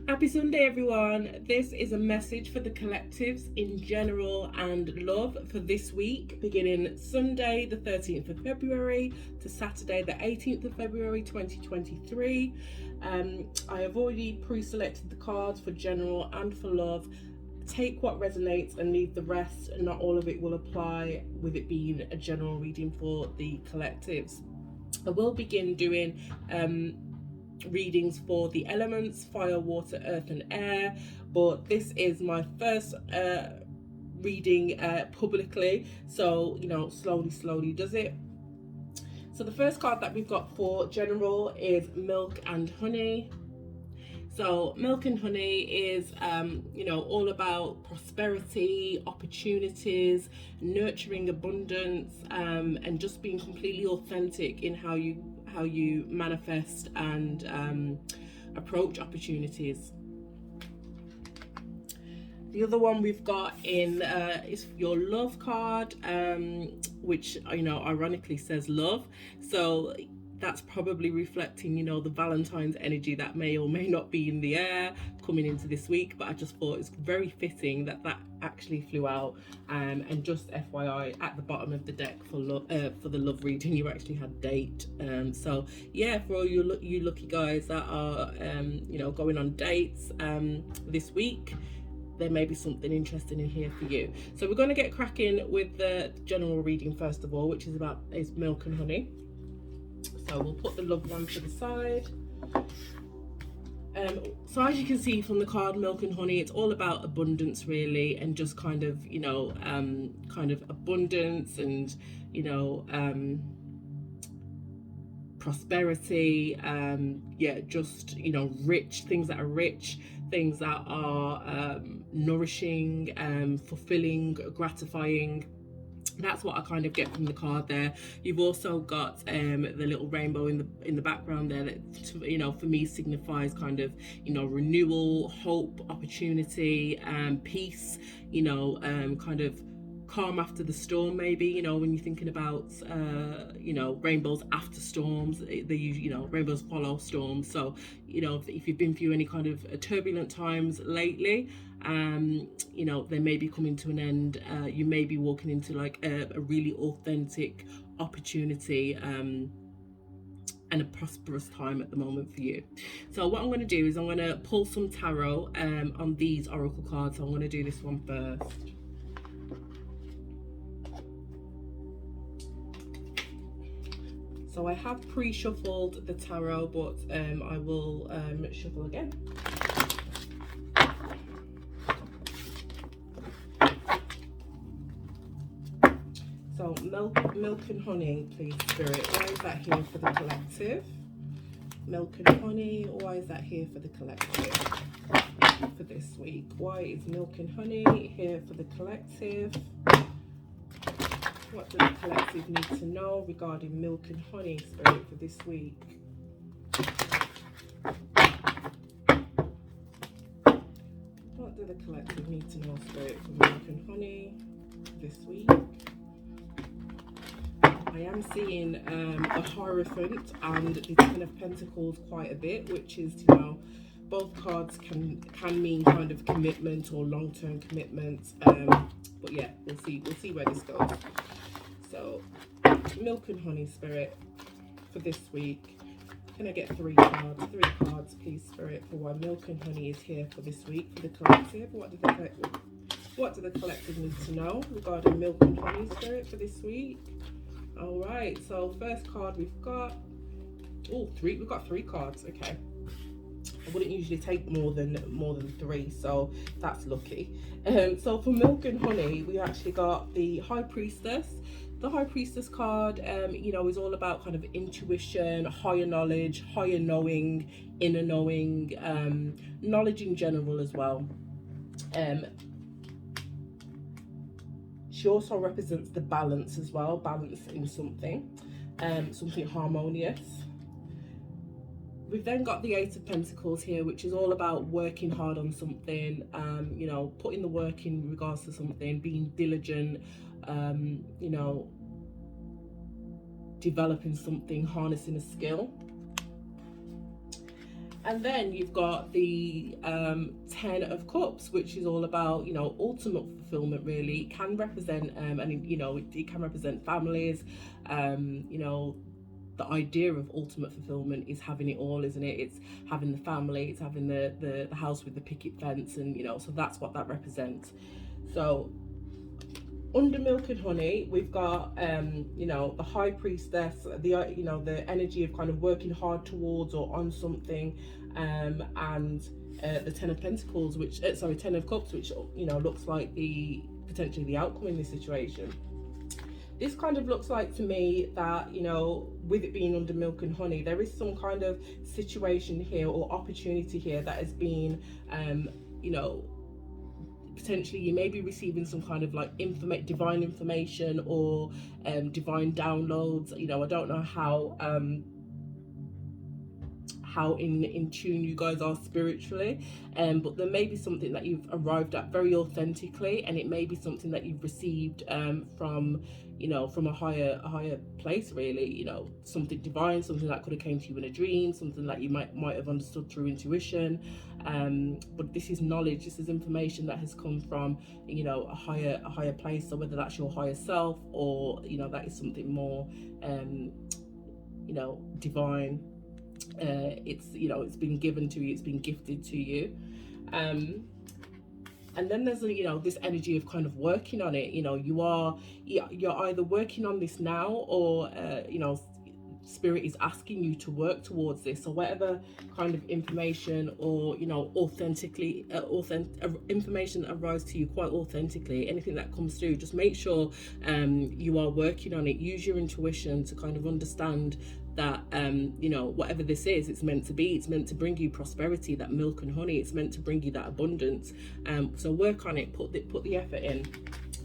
Happy Sunday, everyone. This is a message for the collectives in general and love for this week, beginning Sunday, the 13th of February to Saturday, the 18th of February 2023. I have already pre-selected the cards for general and for love. Take what resonates and leave the rest. Not all of it will apply, with it being a general reading for the collectives. I will begin doing readings for the elements: fire, water, earth and air, but this is my first reading publicly, so slowly does it. So the first card that we've got for general is milk and honey. So milk and honey is all about prosperity, opportunities, nurturing abundance, and just being completely authentic in how you manifest and approach opportunities. The other one we've got in is your love card, which ironically says love. So that's probably reflecting the Valentine's energy that may or may not be in the air coming into this week, but I just thought it's very fitting that actually flew out. And just FYI, at the bottom of the deck for the love reading, you actually had date. So yeah, for all you lucky guys that are going on dates this week, there may be something interesting in here for you. So we're going to get cracking with the general reading first of all, which is milk and honey. So we'll put the love one to the side. So as you can see from the card milk and honey, it's all about abundance really, and just kind of abundance and prosperity, just rich things that are rich, things that are nourishing, fulfilling, gratifying. That's what I kind of get from the card there. You've also got the little rainbow in the background there that for me signifies kind of renewal, hope, opportunity, peace, kind of calm after the storm, maybe, when you're thinking about rainbows after storms. They usually, rainbows follow storms. So if you've been through any kind of turbulent times lately, they may be coming to an end. You may be walking into like a really authentic opportunity and a prosperous time at the moment for you. So what I'm going to do is I'm going to pull some tarot on these oracle cards. So I'm going to do this one first. So I have pre-shuffled the tarot, but I will shuffle again. So milk and honey, please, Spirit. Why is that here for the collective? Milk and honey, why is that here for the collective for this week? Why is milk and honey here for the collective? What does the collective need to know regarding milk and honey, Spirit, for this week? What do the collective need to know, Spirit, for milk and honey this week? I am seeing a Hierophant and the Ten of Pentacles quite a bit, which is, both cards can mean kind of commitment or long-term commitment. But yeah, we'll see where this goes. So milk and honey, Spirit, for this week. Can I get three cards, please, Spirit, for why milk and honey is here for this week for the collective? What do the collective need to know regarding milk and honey, Spirit, for this week? All right, so first card we've got we've got three cards. Okay, I wouldn't usually take more than three, so that's lucky. So for milk and honey, we actually got the High Priestess. The High Priestess card, is all about kind of intuition, higher knowledge, higher knowing, inner knowing, knowledge in general as well. She also represents the balance as well, balance in something harmonious. We've then got the Eight of Pentacles here, which is all about working hard on something, putting the work in regards to something, being diligent, developing something, harnessing a skill. And then you've got the 10 of Cups, which is all about, you know, ultimate fulfillment. Really, it can represent and you know, it can represent families. You know, the idea of ultimate fulfillment is having it all, isn't it? It's having the family, it's having the house with the picket fence, and you know, so that's what that represents. So under Milk and Honey, we've got you know, the High Priestess, the you know, the energy of kind of working hard towards or on something, and the Ten of Pentacles, which sorry, Ten of Cups, which, you know, looks like the potentially the outcome in this situation. This kind of looks like to me that, you know, with it being under Milk and Honey, there is some kind of situation here or opportunity here that has been, you know, potentially you may be receiving some kind of like divine information or divine downloads. You know, I don't know how in tune you guys are spiritually, but there may be something that you've arrived at very authentically, and it may be something that you've received from, you know, from a higher place, really. You know, something divine, something that could have came to you in a dream, something that you might have understood through intuition, but this is knowledge, this is information that has come from, you know, a higher place. So whether that's your higher self, or, you know, that is something more you know, divine. It's, you know, it's been given to you, it's been gifted to you. And then there's, you know, this energy of kind of working on it. You know, you're either working on this now, or you know, spirit is asking you to work towards this. So whatever kind of information, or, you know, information that arrives to you quite authentically, anything that comes through, just make sure you are working on it. Use your intuition to kind of understand that you know, whatever this is, it's meant to be. It's meant to bring you prosperity, that milk and honey. It's meant to bring you that abundance. So work on it, put the effort in,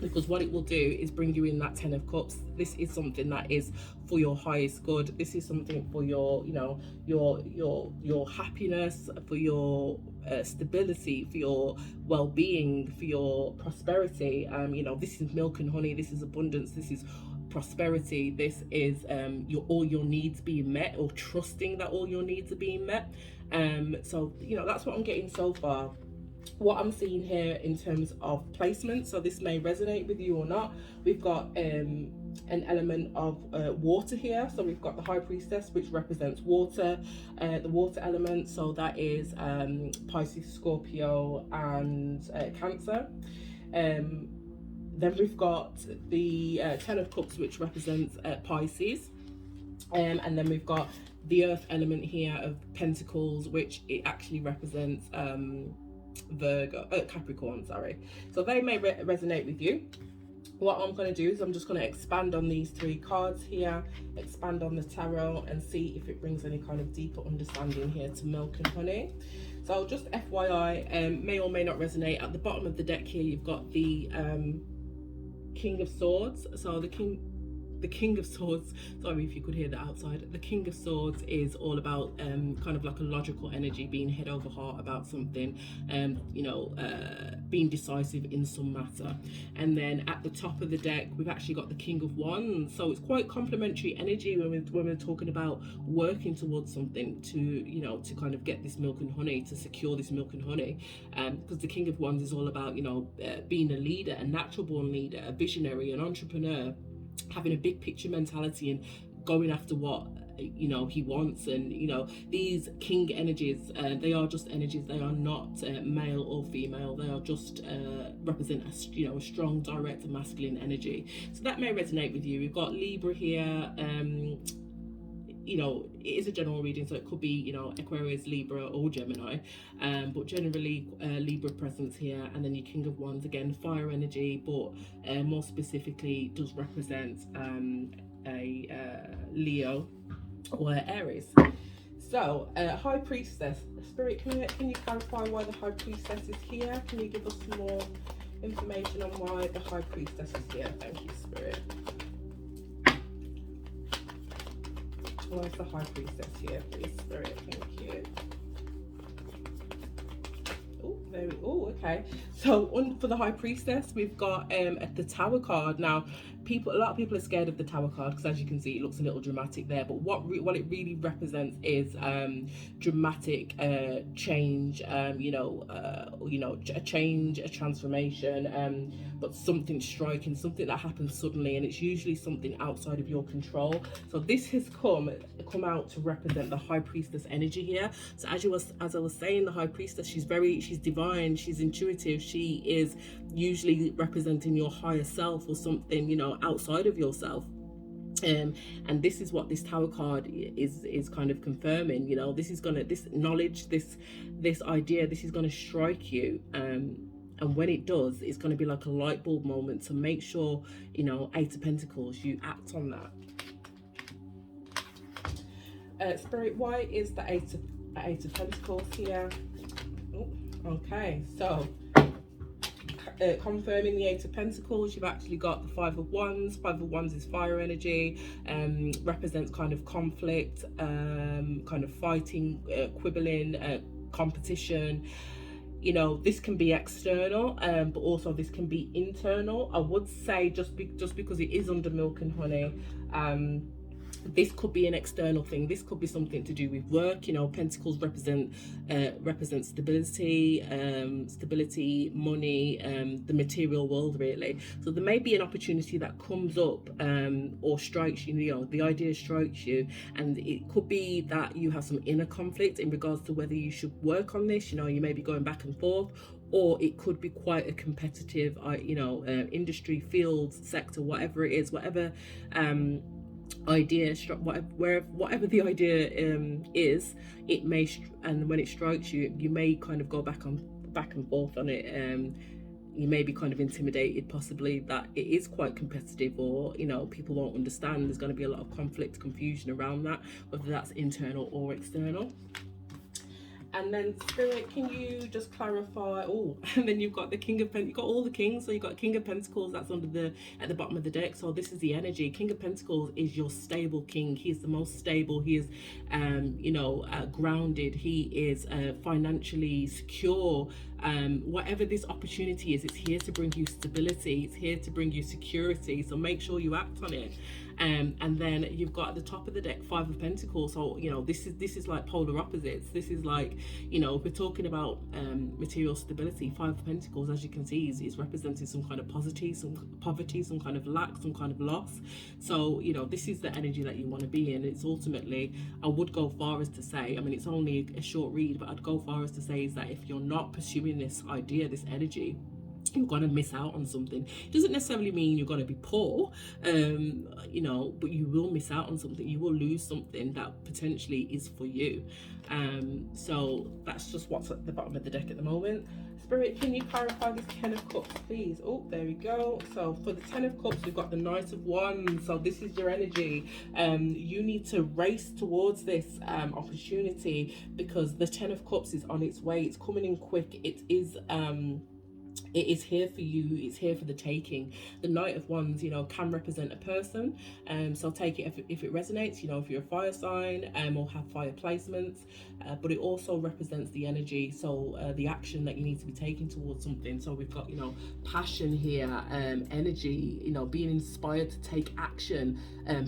because what it will do is bring you in that Ten of Cups. This is something that is for your highest good. This is something for your, you know, your happiness, for your stability, for your well-being, for your prosperity. You know, this is milk and honey. This is abundance. This is prosperity. This is all your needs being met, or trusting that all your needs are being met. So, you know, that's what I'm getting so far. What I'm seeing here in terms of placement, so this may resonate with you or not. We've got an element of water here. So we've got the High Priestess, which represents water, the water element. So that is Pisces, Scorpio, and Cancer. Then we've got the Ten of Cups, which represents Pisces. And then we've got the Earth element here of Pentacles, which it actually represents Capricorn, sorry. So they may resonate with you. What I'm going to do is I'm just going to expand on these three cards here, expand on the tarot, and see if it brings any kind of deeper understanding here to Milk and Honey. So just FYI, may or may not resonate. At the bottom of the deck here, you've got the King of Swords. So the King of Swords, sorry if you could hear that outside. The King of Swords is all about kind of like a logical energy, being head over heart about something, you know, being decisive in some matter. And then at the top of the deck, we've actually got the King of Wands. So it's quite complementary energy when we're talking about working towards something to, you know, to kind of get this milk and honey, to secure this milk and honey. Because the King of Wands is all about, you know, being a leader, a natural born leader, a visionary, an entrepreneur, having a big picture mentality and going after what, you know, he wants. And, you know, these king energies, they are just energies. They are not male or female. They are just represent a, you know, a strong, direct, masculine energy. So that may resonate with you. We've got Libra here. You know, it is a general reading, so it could be, you know, Aquarius, Libra, or Gemini, but generally Libra presence here. And then your King of Wands, again, fire energy, but more specifically does represent a Leo or Aries. So High Priestess, Spirit, can you clarify why the High Priestess is here? Can you give us some more information on why the High Priestess is here? Thank you, Spirit. Why is the High Priestess here, please, Spirit? Thank you. Oh, okay. So for the High Priestess, we've got the Tower card. Now, a lot of people are scared of the Tower card because, as you can see, it looks a little dramatic there, but what it really represents is dramatic change, a change, a transformation, but something striking, something that happens suddenly, and it's usually something outside of your control. So this has come out to represent the High Priestess energy here. So as I was saying, the High Priestess, she's divine, she's intuitive, she is usually representing your higher self or something, outside of yourself. And this is what this Tower card is kind of confirming. This knowledge, this idea, this is gonna strike you, and when it does, it's going to be like a light bulb moment. So make sure, Eight of Pentacles, you act on that. Spirit, why is the Eight of Pentacles here? Okay, so confirming the Eight of Pentacles, you've actually got the Five of Wands. Five of Wands is fire energy, represents kind of conflict, kind of fighting, quibbling, competition. This can be external, but also this can be internal. I would say just because it is under Milk and Honey, this could be an external thing. This could be something to do with work. Pentacles represent stability, money, the material world, really. So there may be an opportunity that comes up, or strikes you. The idea strikes you, and it could be that you have some inner conflict in regards to whether you should work on this. You may be going back and forth, or it could be quite a competitive, industry, field, sector, whatever it is, whatever idea, whatever the idea is, it may, and when it strikes you, you may kind of go back and forth on it. You may be kind of intimidated, possibly, that it is quite competitive, or people won't understand. There's going to be a lot of conflict, confusion around that, whether that's internal or external. And then Spirit, can you just clarify? And then you've got the King of Pentacles. You've got all the kings. So you've got King of Pentacles, that's at the bottom of the deck. So this is the energy. King of Pentacles is your stable king. He is the most stable. He is, grounded. He is financially secure. Whatever this opportunity is, it's here to bring you stability. It's here to bring you security. So make sure you act on it. And then you've got at the top of the deck Five of Pentacles. So this is like polar opposites. This is like, if we're talking about material stability, Five of Pentacles, as you can see, is representing some kind of poverty, some kind of lack, some kind of loss. So this is the energy that you want to be in. It's ultimately, I would go far as to say, it's only a short read, but I'd go far as to say is that if you're not pursuing this idea, this energy, you're going to miss out on something. It doesn't necessarily mean you're going to be poor, but you will miss out on something. You will lose something that potentially is for you. So that's just what's at the bottom of the deck at the moment. Spirit, can you clarify this Ten of Cups, please? There we go. So for the Ten of Cups, we've got the Knight of Wands. So this is your energy. You need to race towards this opportunity, because the Ten of Cups is on its way. It's coming in quick. It is here for you. It's here for the taking. The Knight of Wands, can represent a person. So take it if it resonates, if you're a fire sign, or have fire placements. But it also represents the energy. So the action that you need to be taking towards something. So we've got, passion here, energy, being inspired to take action,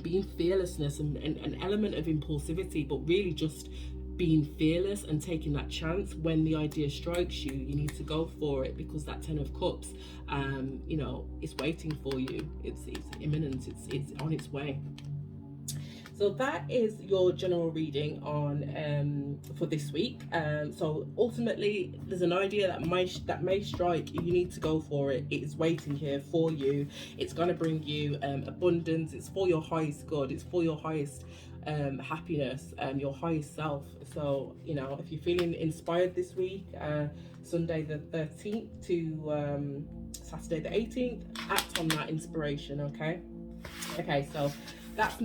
being fearlessness, and an element of impulsivity, but really just being fearless and taking that chance. When the idea strikes you, you need to go for it, because that Ten of Cups, is waiting for you. It's imminent. It's on its way. So that is your general reading on for this week. So ultimately, there's an idea that may strike. You need to go for it. It is waiting here for you. It's going to bring you abundance. It's for your highest good. It's for your highest happiness, your highest self. So if you're feeling inspired this week, Sunday the 13th to Saturday the 18th, act on that inspiration. Okay, so that's